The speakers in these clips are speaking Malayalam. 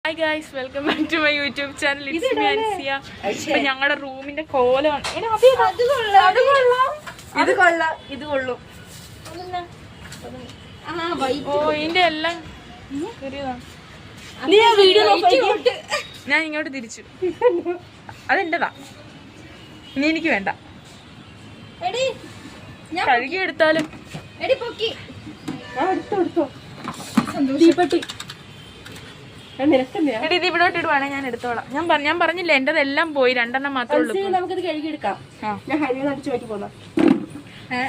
Hi guys, welcome back to my YouTube channel. It's me Ansia. ഇപ്പൊ ഞങ്ങളുടെ റൂമിന്റെ കോലമാണ്. ഇതിന്റെ എല്ലാം ഞാൻ ഇങ്ങോട്ട് തിരിച്ചു. അതെന്റെതാ, ഇനി എനിക്ക് വേണ്ട. കഴുകി എടുത്താലും ഇത് ഇവിടോട്ട് ഇടുവാണെ ഞാൻ എടുത്തോളാം. ഞാൻ പറഞ്ഞില്ല എന്റെതെല്ലാം പോയി, 2 എണ്ണം മാത്രമേ ഉള്ളൂ.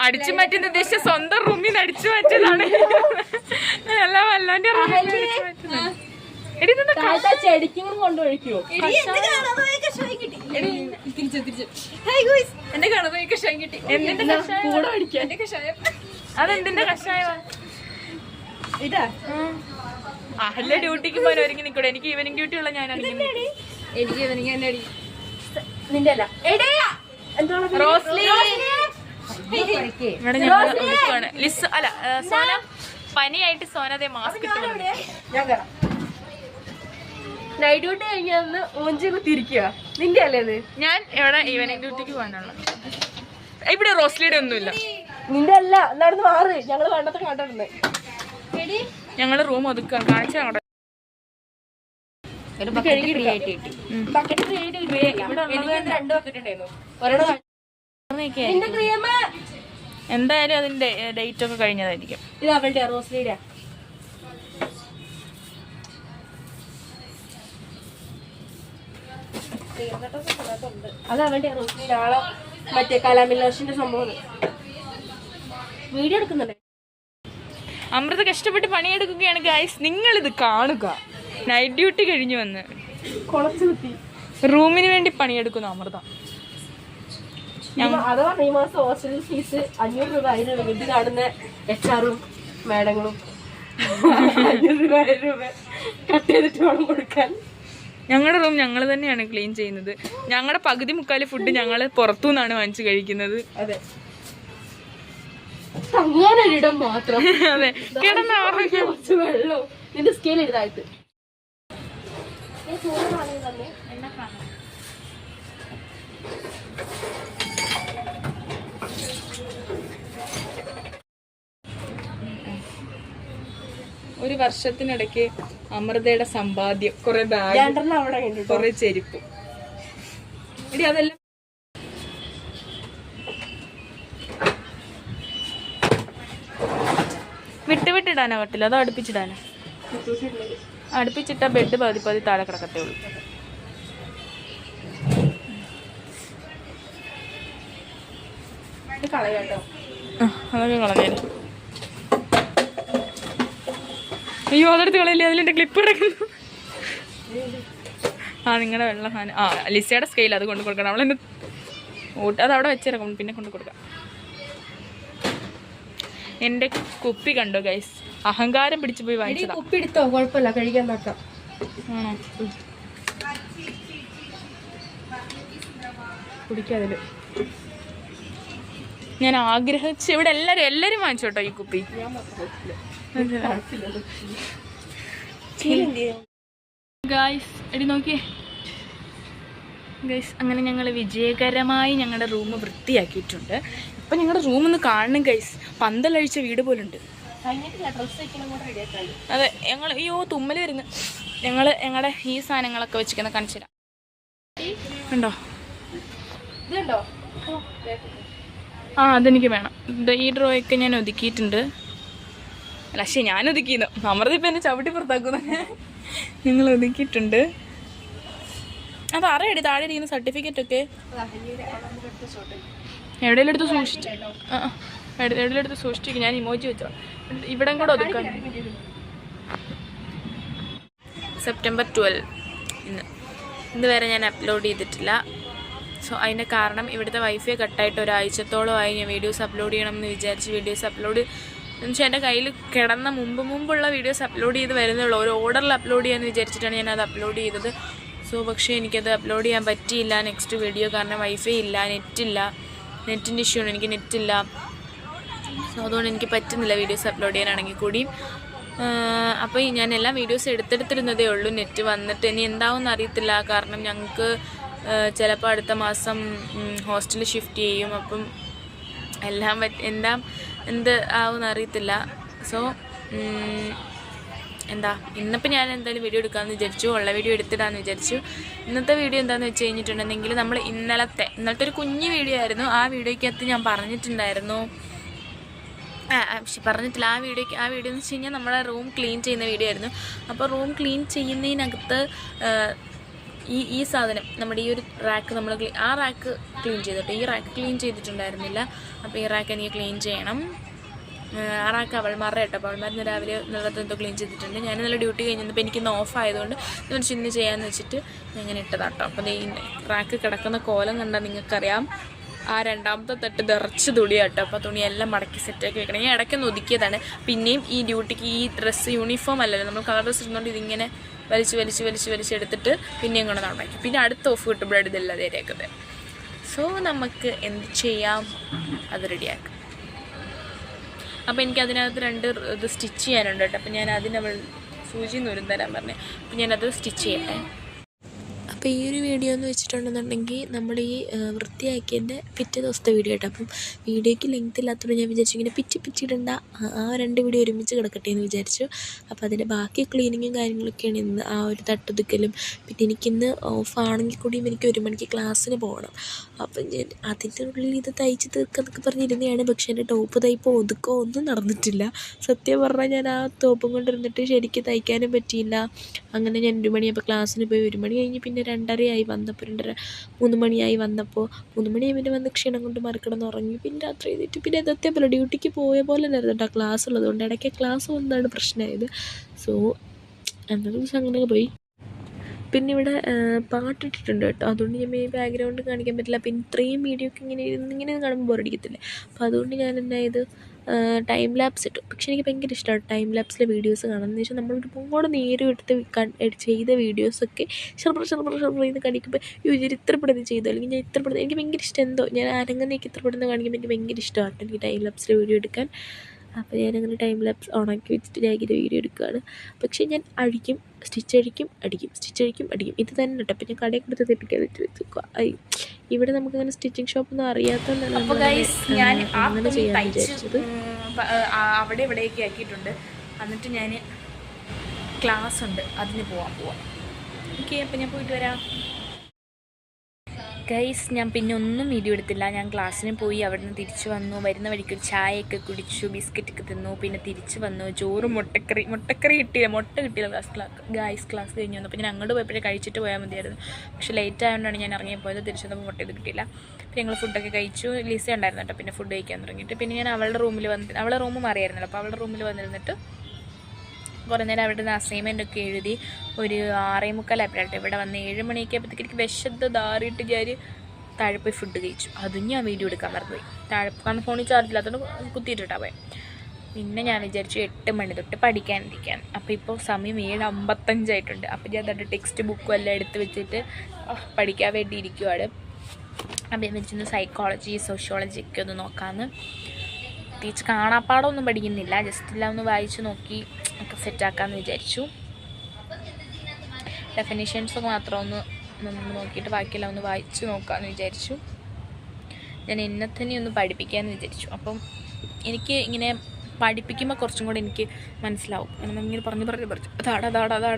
അടിച്ചു മാറ്റുന്ന ഉദ്ദേശിച്ച സ്വന്തം റൂമിൽ നിന്ന് അടിച്ചു മാറ്റിയതാണ്. എല്ലാം വല്ലാണ്ട് അതെന്തിന്റെ കഷായമാണ് ഇതാ? അല്ല, ഡ്യൂട്ടിക്ക് പോകാൻ ഒരുങ്ങി നിൽക്കൂടെ? എനിക്ക് ഈവനിങ് ഡ്യൂട്ടി ഉള്ള ഞാൻ എനിക്ക് ഈവനിങ് തന്നെ അടി. സോന പനിയായിട്ട് സോനതെ മാസ്ക് നൈറ്റ് ഡ്യൂട്ടി കഴിഞ്ഞാൽ ഓഞ്ചിന്ന് തിരിക്കുക. നിന്റെ അല്ലേ ഞാൻ ഇവിടെ ഈവനിങ് ഡ്യൂട്ടിക്ക് പോകാനുള്ള. ഇവിടെ റോസ്ലിയുടെ ഒന്നുമില്ല. നിന്റെ അല്ല, നടന്ന് മാറ്. ഞങ്ങള് കണ്ടത്തെ കണ്ടിട്ടുണ്ട്. ഞങ്ങള് റൂം ഒതുക്കുക കാഴ്ച അങ്ങോട്ട്. എന്തായാലും അതിന്റെ ഡേറ്റ് ഒക്കെ കഴിഞ്ഞതായിരിക്കും. ഇത് അവളുടെ റോസ്ലിയുടെ. അത് അവളുടെ റോസ്ലിയുടെ ആളോ മറ്റേ കലാമില്ലാഷിന്റെ സംഭവം വീഡിയോ എടുക്കുന്നുണ്ട്. അമൃത കഷ്ടപ്പെട്ട് പണിയെടുക്കുകയാണ് ഗൈസ്, നിങ്ങളിത് കാണുക. നൈറ്റ് ഡ്യൂട്ടി കഴിഞ്ഞു വന്ന് റൂമിന് വേണ്ടി പണിയെടുക്കുന്നു അമൃത. അതാണ് ഈ മാസം ഹോസ്റ്റൽ ഫീസ് 500 രൂപ 1000 രൂപ. ഇത് കാണുന്ന HR-ഉം മാഡങ്ങളും 500 രൂപ 1000 രൂപ കട്ട് ചെയ്തിട്ട് വേണം കൊടുക്കാൻ. ഞങ്ങളുടെ റൂം ഞങ്ങൾ തന്നെയാണ് ക്ലീൻ ചെയ്യുന്നത്. ഞങ്ങളുടെ പകുതി മുക്കാല് ഫുഡ് ഞങ്ങൾ പുറത്തുനിന്നാണ് വാങ്ങിച്ചു കഴിക്കുന്നത്. അതെ, അങ്ങനൊരിടം മാത്രം. അതെ, കുറച്ച് വെള്ളവും നിന്റെ സ്കെയിൽ ഇതായിട്ട്. ഒരു വർഷത്തിനിടയ്ക്ക് അമൃതയുടെ സമ്പാദ്യം, കുറെ ബാഗ്, കുറെ ചെരുപ്പ്. എടി അതെല്ലാം വിട്ടിടാനോ പറ്റില്ല, അതോ അടുപ്പിച്ചിടാനോ? അടുപ്പിച്ചിട്ട ബെഡ് പതി താഴെ കിടക്കത്തേ ഉള്ളൂ. അതൊക്കെ കളഞ്ഞേനെ. അയ്യോ, അതെടുത്ത് കളയില്ലേ, അതിലെന്റെ ക്ലിപ്പ് കിടക്കുന്നു. നിങ്ങളുടെ വെള്ള ഫാൻ. ലിസയുടെ സ്കെയിൽ അത് കൊണ്ട് കൊടുക്കണം. അവളെന്നെ അത് അവിടെ വെച്ചിറക്കും, പിന്നെ കൊണ്ട് കൊടുക്കാം. എന്റെ കുപ്പി കണ്ടോ ഗൈസ്? അഹങ്കാരം പിടിച്ചു പോയി വാങ്ങിച്ചതാ. കുപ്പി എടുത്തോ, കുഴപ്പമില്ല, കഴിക്കാൻ നോക്കാം. ആണോ? കുടിക്കാതില് ഞാൻ ആഗ്രഹിച്ച് ഇവിടെ എല്ലാരും വാങ്ങിച്ചോട്ടോ ഈ കുപ്പി. ഗൈസ് എടി നോക്കിയേ ഗൈസ്, അങ്ങനെ ഞങ്ങൾ വിജയകരമായി ഞങ്ങളുടെ റൂം വൃത്തിയാക്കിയിട്ടുണ്ട്. ഇപ്പം ഞങ്ങളുടെ റൂമൊന്ന് കാണണം ഗൈസ്, പന്തലഴിച്ച വീട് പോലുണ്ട്. അതെ, ഞങ്ങൾ തുമ്മൽ വരുന്നു. ഞങ്ങളുടെ ഈ സാധനങ്ങളൊക്കെ വെച്ചിരിക്കുന്ന കാണിച്ചു തരാം. ഉണ്ടോ? അതെനിക്ക് വേണം. ഈ ഡ്രോയൊക്കെ ഞാൻ ഒതുക്കിയിട്ടുണ്ട്. പക്ഷേ ഞാൻ ഒതുക്കിയിരുന്നു, അമൃത ഇപ്പം എന്നെ ചവിട്ടി പുറത്താക്കുന്നു. നിങ്ങൾ ഒതുക്കിയിട്ടുണ്ട്. അത് അറിയടി, താഴെ ഇരിക്കുന്ന സർട്ടിഫിക്കറ്റ് ഒക്കെ എവിടെയെങ്കിലും എടുത്ത് സൂക്ഷിച്ചു. എവിടെയെങ്കിലും എടുത്ത് സൂക്ഷിച്ചിരിക്കും. ഞാൻ ഇമോജി വെച്ചോ, ഇവിടെ കൂടെ ഒതുക്കാൻ. സെപ്റ്റംബർ 12 ഇതുവരെ ഞാൻ അപ്ലോഡ് ചെയ്തിട്ടില്ല. സോ അതിൻ്റെ കാരണം ഇവിടുത്തെ വൈഫൈ കട്ടായിട്ട് ഒരാഴ്ചത്തോളമായി. ഞാൻ വീഡിയോസ് അപ്ലോഡ് ചെയ്യണമെന്ന് വിചാരിച്ച് വീഡിയോസ് അപ്ലോഡ് എന്നുവെച്ചാൽ എൻ്റെ കയ്യിൽ കിടന്ന മുമ്പുള്ള വീഡിയോസ് അപ്ലോഡ് ചെയ്ത് വരുന്നുള്ളൂ. ഒരു ഓർഡറിൽ അപ്ലോഡ് ചെയ്യാമെന്ന് വിചാരിച്ചിട്ടാണ് ഞാനത് അപ്ലോഡ് ചെയ്തത്. സോ പക്ഷേ എനിക്കത് അപ്ലോഡ് ചെയ്യാൻ പറ്റിയില്ല നെക്സ്റ്റ് വീഡിയോ, കാരണം വൈഫൈ ഇല്ല, നെറ്റില്ല, നെറ്റിൻ്റെ ഇഷ്യൂ ആണ്, എനിക്ക് നെറ്റില്ല. സോ അതുകൊണ്ട് എനിക്ക് പറ്റുന്നില്ല വീഡിയോസ് അപ്ലോഡ് ചെയ്യാനാണെങ്കിൽ കൂടി. അപ്പോൾ ഞാൻ എല്ലാ വീഡിയോസ് എടുത്തെടുത്തിരുന്നതേ ഉള്ളൂ. നെറ്റ് വന്നിട്ട് ഇനി എന്താവുമെന്ന് അറിയത്തില്ല. കാരണം ഞങ്ങൾക്ക് ചിലപ്പോൾ അടുത്ത മാസം ഹോസ്റ്റലിൽ ഷിഫ്റ്റ് ചെയ്യും. അപ്പം എല്ലാം എന്ത് ആവുമെന്ന് അറിയത്തില്ല. സോ ഇന്നിപ്പോൾ ഞാൻ എന്തായാലും വീഡിയോ എടുക്കാമെന്ന് വിചാരിച്ചു. ഉള്ള വീഡിയോ എടുത്തിടാമെന്ന് വിചാരിച്ചു. ഇന്നത്തെ വീഡിയോ എന്താണെന്ന് വെച്ച് കഴിഞ്ഞിട്ടുണ്ടെങ്കിൽ നമ്മൾ ഇന്നലത്തെ ഒരു കുഞ്ഞു വീഡിയോ ആയിരുന്നു. ആ വീഡിയോയ്ക്കകത്ത് ഞാൻ പറഞ്ഞിട്ടുണ്ടായിരുന്നു, പറഞ്ഞിട്ടില്ല, ആ വീഡിയോ എന്ന് വെച്ച് കഴിഞ്ഞാൽ നമ്മളെ റൂം ക്ലീൻ ചെയ്യുന്ന വീഡിയോ ആയിരുന്നു. അപ്പോൾ റൂം ക്ലീൻ ചെയ്യുന്നതിനകത്ത് ഈ സാധനം നമ്മുടെ ഈ ഒരു റാക്ക് നമ്മൾ ആ റാക്ക് ക്ലീൻ ചെയ്തിട്ട് ഈ റാക്ക് ക്ലീൻ ചെയ്തിട്ടുണ്ടായിരുന്നില്ല. അപ്പോൾ ഈ റാക്ക് എനിക്ക് ക്ലീൻ ചെയ്യണം. ആ റാക്ക് അവൾമാരുടെ കേട്ടോ. അപ്പോൾ അവൾമാർ രാവിലെ എന്തോ ക്ലീൻ ചെയ്തിട്ടുണ്ട്. ഞാൻ നല്ല ഡ്യൂട്ടി കഴിഞ്ഞപ്പോൾ എനിക്കിന്ന് ഓഫ് ആയതുകൊണ്ട് ഇന്ന് ചെയ്യാമെന്ന് വെച്ചിട്ട് ഇങ്ങനെ ഇട്ടതാട്ടോ. അപ്പോൾ ഈ റാക്ക് കിടക്കുന്ന കോലം കണ്ടാൽ നിങ്ങൾക്കറിയാം. ആ രണ്ടാമത്തെ തട്ട് നിറച്ച് തുണിയാട്ടോ. അപ്പോൾ തുണിയെല്ലാം മടക്കി സെറ്റാക്കി വെക്കണം. ഞാൻ ഇടയ്ക്കൊന്ന് ഒതുക്കിയതാണ്. പിന്നെയും ഈ ഡ്യൂട്ടിക്ക് ഈ ഡ്രസ്സ് യൂണിഫോം അല്ലല്ലോ, നമ്മൾ കളർ ഡ്രസ്സ് ഇടുന്നതുകൊണ്ട് ഇതിങ്ങനെ വലിച്ചെടുത്തിട്ട് പിന്നെയും കൊണ്ട് നടക്കും. പിന്നെ അടുത്ത ഓഫ് കിട്ടുമ്പോഴാണ് ഇതെല്ലാം നേരെയാക്കുന്നത്. സോ നമുക്ക് എന്ത് ചെയ്യാം, അത് റെഡിയാക്കാം. അപ്പോൾ എനിക്കതിനകത്ത് 2 ഇത് സ്റ്റിച്ച് ചെയ്യാനുണ്ട് കേട്ടോ. അപ്പോൾ ഞാൻ അതിനവൾ സൂചി നൂരും തരാൻ പറഞ്ഞു. അപ്പോൾ ഞാനത് സ്റ്റിച്ച് ചെയ്യട്ടെ. അപ്പോൾ ഈ ഒരു വീഡിയോ എന്ന് വെച്ചിട്ടുണ്ടെന്നുണ്ടെങ്കിൽ നമ്മൾ ഈ വൃത്തിയാക്കിയതിൻ്റെ പിറ്റേ ദിവസത്തെ വീഡിയോ ആയിട്ട്. അപ്പം വീഡിയോയ്ക്ക് ലെങ്ത് ഇല്ലാത്തതുകൊണ്ട് ഞാൻ വിചാരിച്ചു ഇങ്ങനെ പിച്ചിടണ്ട, ആ 2 വീഡിയോ ഒരുമിച്ച് കിടക്കട്ടെ എന്ന് വിചാരിച്ചു. അപ്പോൾ അതിൻ്റെ ബാക്കി ക്ലീനിങ്ങും കാര്യങ്ങളൊക്കെയാണ് ഇന്ന്. ആ ഒരു തട്ടുതുക്കലും. പിന്നെ എനിക്കിന്ന് ഓഫാണെങ്കിൽ കൂടിയും എനിക്ക് 1 മണിക്ക് ക്ലാസ്സിന് പോകണം. അപ്പം ഞാൻ അതിൻ്റെ ഉള്ളിൽ ഇത് തയ്ച്ച് തീർക്കാന്നൊക്കെ പറഞ്ഞിരുന്നതാണ്. പക്ഷേ എൻ്റെ ടോപ്പ് തയ്പ്പോ ഒതുക്കോ ഒന്നും നടന്നിട്ടില്ല. സത്യം പറഞ്ഞാൽ ഞാൻ ആ ടോപ്പും കൊണ്ടിരുന്നിട്ട് ശരിക്കും തയ്ക്കാനും പറ്റിയില്ല. അങ്ങനെ ഞാൻ 1 മണിയായപ്പോൾ ക്ലാസ്സിന് പോയി. 1 മണി കഴിഞ്ഞ് പിന്നെ 2:30 വന്നപ്പോൾ 3 മണിയായി വന്നപ്പോൾ 3 മണിയായി പിന്നെ വന്ന് ക്ഷീണം കൊണ്ട് മറിക്കിടന്ന് ഉറങ്ങി. പിന്നെ രാത്രി ചെയ്തിട്ട് പിന്നെ ഇതത്തെ പോലെ ഡ്യൂട്ടിക്ക് പോയ പോലെ അല്ലായിരുന്നു കേട്ടോ ക്ലാസ് ഉള്ളതുകൊണ്ട്. ഇടയ്ക്ക് ക്ലാസ് വന്നതാണ് പ്രശ്നമായത്. സോ അന്നത്തെ ദിവസം അങ്ങനെയൊക്കെ പോയി. പിന്നെ ഇവിടെ പാട്ടിട്ടിട്ടുണ്ട് കേട്ടോ. അതുകൊണ്ട് ഞാൻ ബാക്ക്ഗ്രൗണ്ട് കാണിക്കാൻ പറ്റില്ല. പിന്നെ ഇത്രയും വീഡിയോ ഒക്കെ ഇങ്ങനെ കാണുമ്പോൾ ബോറടിക്കത്തില്ലേ. അപ്പോൾ അതുകൊണ്ട് ഞാൻ എന്തായത് ടൈം ലാപ്സ് ഇട്ടു. പക്ഷേ എനിക്ക് ഭയങ്കര ഇഷ്ടമാണ് ടൈം ലാപ്സിലെ വീഡിയോസ് കാണാൻ. എന്ന് വെച്ചാൽ നമ്മൾ ഒരുപാട് നേരം എടുത്ത് ചെയ്ത വീഡിയോസൊക്കെ ഷർന്ന് കാണിക്കുമ്പോൾ ഇവർ ഇത്രപ്പെടുന്നത് ചെയ്തു, അല്ലെങ്കിൽ ഞാൻ ഇത്രപ്പെടുന്നത് എനിക്ക് ഭയങ്കര ഇഷ്ടം. എന്തോ ഞാൻ അരങ്ങുന്നേക്ക് ഇത്രപ്പെടുന്നത് കാണിക്കുമ്പോൾ എനിക്ക് ഭയങ്കര ഇഷ്ടമാണ് എനിക്ക് ടൈം ലാപ്സിലെ വീഡിയോ എടുക്കാൻ. അപ്പോൾ ഞാനങ്ങനെ ടൈം ലാപ്സ് ഓണാക്കി വെച്ചിട്ട് ഞാൻ ഇങ്ങനെ വീഡിയോ എടുക്കുകയാണ്. പക്ഷേ ഞാൻ അടിക്കും, സ്റ്റിച്ച് അടിക്കും, അടിക്കും. ഇത് തന്നെ കേട്ടോ. പിന്നെ ഞാൻ കടയിൽ കൊടുത്ത് തെപ്പിക്കാൻ വെക്കുക. ഇവിടെ നമുക്കങ്ങനെ സ്റ്റിച്ചിങ് ഷോപ്പൊന്നും അറിയാത്തതുകൊണ്ടാണ് ഞാൻ അങ്ങനെ ചെയ്യാൻ വിചാരിച്ചത്. അവിടെ ഇവിടെയൊക്കെ ആക്കിയിട്ടുണ്ട്. എന്നിട്ട് ഞാൻ ക്ലാസ് ഉണ്ട്, അതിന് പോവാം. ഓക്കെ, അപ്പം ഞാൻ പോയിട്ട് വരാം. ഗൈസ്, ഞാൻ പിന്നെ ഒന്നും വീഡിയോ എടുത്തില്ല. ഞാൻ ക്ലാസ്സിന് പോയി, അവിടെ നിന്ന് തിരിച്ചു വന്നു. വരുന്ന വഴിക്ക് ഒരു ചായയൊക്കെ കുടിച്ചു, ബിസ്ക്കറ്റൊക്കെ തിന്നു. പിന്നെ തിരിച്ച് വന്നു. ചോറ് മുട്ടക്കറി കിട്ടിയില്ല, മുട്ട കിട്ടിയില്ല. ക്ലാസ് കഴിഞ്ഞ് വന്നു. പിന്നെ ഞാൻ അങ്ങോട്ട് പോയപ്പോഴേ കഴിച്ചിട്ട് പോയാൽ മതിയായിരുന്നു. പക്ഷേ ലേറ്റ് ആയതുകൊണ്ടാണ് ഞാൻ ഇറങ്ങിപ്പോയത്. തിരിച്ചു വന്നപ്പോൾ മുട്ട ഇത് കിട്ടിയില്ല. പിന്നെ ഞങ്ങൾ ഫുഡൊക്കെ കഴിച്ചു. ലിസ ഉണ്ടായിരുന്നു കേട്ടോ. പിന്നെ ഫുഡ് കഴിക്കാൻ തുടങ്ങിയിട്ട് പിന്നെ ഞാൻ അവളുടെ റൂമിൽ അവളുടെ റൂം മാറിയായിരുന്നല്ലോ. അപ്പോൾ അവളുടെ റൂമിൽ വന്നിരുന്നിട്ട് കുറേ നേരം അവിടെ നിന്ന് അസൈൻമെൻറ്റൊക്കെ എഴുതി. ഒരു 6:45 ഇവിടെ വന്ന് 7 മണിയൊക്കെ ആയപ്പോഴത്തേക്ക് എനിക്ക് വിശന്ന് ധാറിയിട്ട് ഞാൻ താഴെ പോയി ഫുഡ് കഴിച്ചു. അതും ഞാൻ വീഡിയോ എടുക്കാൻ മറന്നുപോയി. താഴെ കാരണം ഫോണിൽ ചാർജ് ഇല്ലാത്തതുകൊണ്ട് കുത്തിയിട്ടാണ് പോയത്. പിന്നെ ഞാൻ വിചാരിച്ചു 8 മണി തൊട്ട് പഠിക്കാനിരിക്കാൻ. അപ്പോൾ ഇപ്പോൾ സമയം 7:55 ആയിട്ടുണ്ട്. അപ്പോൾ ഞാൻ അതിൻ്റെ ടെക്സ്റ്റ് ബുക്കും എല്ലാം എടുത്ത് വെച്ചിട്ട് പഠിക്കാൻ വേണ്ടി ഇരിക്കുവാണ്. അപ്പം ഞാൻ വെച്ചിരുന്ന സൈക്കോളജി, സോഷ്യോളജി ഒക്കെ ഒന്ന് നോക്കാമെന്ന്. പ്രത്യേകിച്ച് കാണാപ്പാടമൊന്നും പഠിക്കുന്നില്ല, ജസ്റ്റ് എല്ലാം ഒന്ന് വായിച്ച് നോക്കി ഒക്കെ സെറ്റാക്കാമെന്ന് വിചാരിച്ചു. ഡെഫിനിഷൻസ് മാത്രം ഒന്ന് നോക്കിയിട്ട് ബാക്കിയെല്ലാം ഒന്ന് വായിച്ച് നോക്കാമെന്ന് വിചാരിച്ചു. ഞാൻ എന്നെ തന്നെ ഒന്ന് പഠിപ്പിക്കാമെന്ന് വിചാരിച്ചു. അപ്പം എനിക്ക് ഇങ്ങനെ പഠിപ്പിക്കുമ്പോൾ കുറച്ചും കൂടെ എനിക്ക് മനസ്സിലാവും. ഇങ്ങനെ പറഞ്ഞു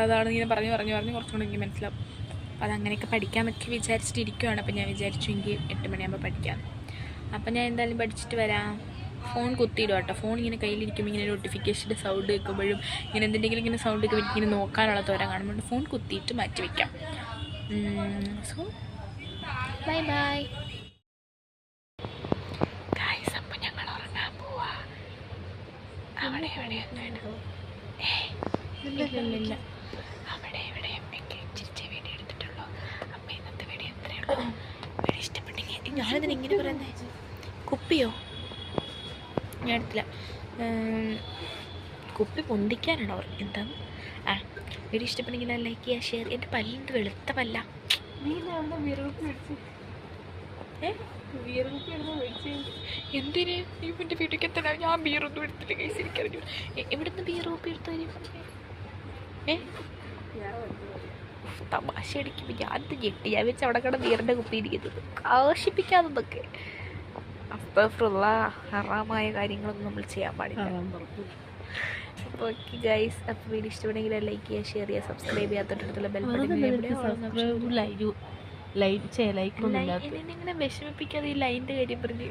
അതാണ് ഇങ്ങനെ പറഞ്ഞു കുറച്ചും കൂടെ എനിക്ക് മനസ്സിലാവും. അപ്പോൾ അതങ്ങനെയൊക്കെ പഠിക്കാമെന്നൊക്കെ വിചാരിച്ചിട്ടിരിക്കുകയാണ്. അപ്പം ഞാൻ വിചാരിച്ചു എങ്കിൽ 8 മണിയാകുമ്പോൾ പഠിക്കാം. അപ്പം ഞാൻ എന്തായാലും പഠിച്ചിട്ട് വരാം. ഫോൺ കുത്തിയിടും കേട്ടോ. ഫോൺ ഇങ്ങനെ കയ്യിലിരിക്കുമ്പോൾ ഇങ്ങനെ നോട്ടിഫിക്കേഷൻ്റെ സൗണ്ട് കേൾക്കുമ്പോഴും ഇങ്ങനെ എന്തെങ്കിലും ഇങ്ങനെ സൗണ്ട് കേൾക്കുമ്പോൾ എനിക്കിങ്ങനെ നോക്കാനുള്ള തോര കാണുമ്പോൾ ഫോൺ കുത്തിയിട്ട് മാറ്റി വയ്ക്കാം. So bye guys. അപ്പം ഞങ്ങൾ ഉറങ്ങാൻ പോവാ. അവിടെ ഇല്ല അവിടെ എവിടെയൊക്കെ ചിരിച്ച വീഡിയോ എടുത്തിട്ടുള്ളൂ. അപ്പം ഇന്നത്തെ വീഡിയോ എത്രയേ ഉള്ളൂ. വീഡിയോ ഇഷ്ടപ്പെട്ടെങ്കിൽ ഞാനിതിന് ഇങ്ങനെ പറയുന്നത് കുപ്പിയോ ഞാൻ എടുത്തില്ല. കുപ്പി പൊന്തിക്കാനാണോ അവർ എന്താണ്? വീഡിയോ ഇഷ്ടപ്പെട്ടെങ്കിൽ ലൈക്ക് ചെയ്യുക, ഷെയർ. എൻ്റെ പല്ലിൻ്റെ വെളുത്ത പല്ല ബിയർ കുപ്പി എടുത്ത് മേടിച്ചു. എന്തിന് ഈ എൻ്റെ വീട്ടിലേക്ക് എത്തണം? ഞാൻ ബിയറൊന്നും എടുത്തില്ല കേസ്, എനിക്കറിഞ്ഞു. എവിടുന്ന് ബിയർ കുപ്പി എടുത്തു തരും? തമാശ അടിക്കുമ്പോൾ ഞാനിത് ഞെട്ടി. ഞാൻ വെച്ച് അവിടെ കട ബിയറിൻ്റെ കുപ്പി ഇരിക്കുന്നത് ആവശ്യിപ്പിക്കാതെന്നൊക്കെ. അസ്തഗ്ഫിറുള്ള, ഹറാമായ കാര്യങ്ങളൊന്നും നമ്മൾ ചെയ്യാൻ പാടില്ല. അപ്പോൾ ഓക്കെ ഗൈസ്, അപ്പോൾ വീഡിയോ ഇഷ്ടപ്പെടുമെങ്കിൽ ലൈക്ക് ചെയ്യുക, ഷെയർ ചെയ്യുക, സബ്സ്ക്രൈബ് ചെയ്യാത്തടുത്തുള്ള ബെൽ ബട്ടൺ ഇങ്ങനെ വിഷമിപ്പിക്കാതെ ഈ ലൈൻ്റെ കാര്യം പറഞ്ഞ്.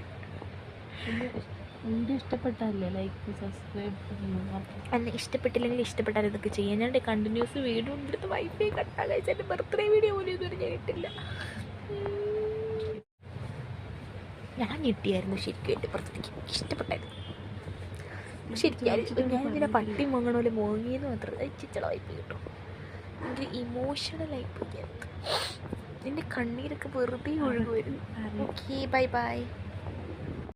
വീഡിയോ ഇഷ്ടപ്പെട്ടല്ലേ ലൈക്ക് സബ്സ്ക്രൈബ് അന്ന് ഇഷ്ടപ്പെട്ടില്ലെങ്കിൽ ഇഷ്ടപ്പെട്ടാൽ ഇതൊക്കെ ചെയ്യാൻ. ഞാൻ കണ്ടിന്യൂസ് വീഡിയോ ഇവിടുത്തെ വൈഫൈ കട്ടാ കഴിച്ചാൽ എൻ്റെ ബർത്ത്ഡേ വീഡിയോ പോലും ഇതുവരെ ഞാൻ ഇട്ടില്ല. ഞാൻ ഞെട്ടിയായിരുന്നു ശരിക്കും. എൻ്റെ ബർത്ത്ഡേക്ക് ഇഷ്ടപ്പെട്ടായിരുന്നു ശരിക്കും. ഞാനിതിനെ പട്ടി മോങ്ങണ പോലെ മോങ്ങിയെന്ന് മാത്രം ചിച്ചളായി പോയി കിട്ടും. ഭയങ്കര ഇമോഷണലായി പോയി. എൻ്റെ കണ്ണീരൊക്കെ വെറുതെ ഒഴുകുമായിരുന്നു. Okay, bye bye.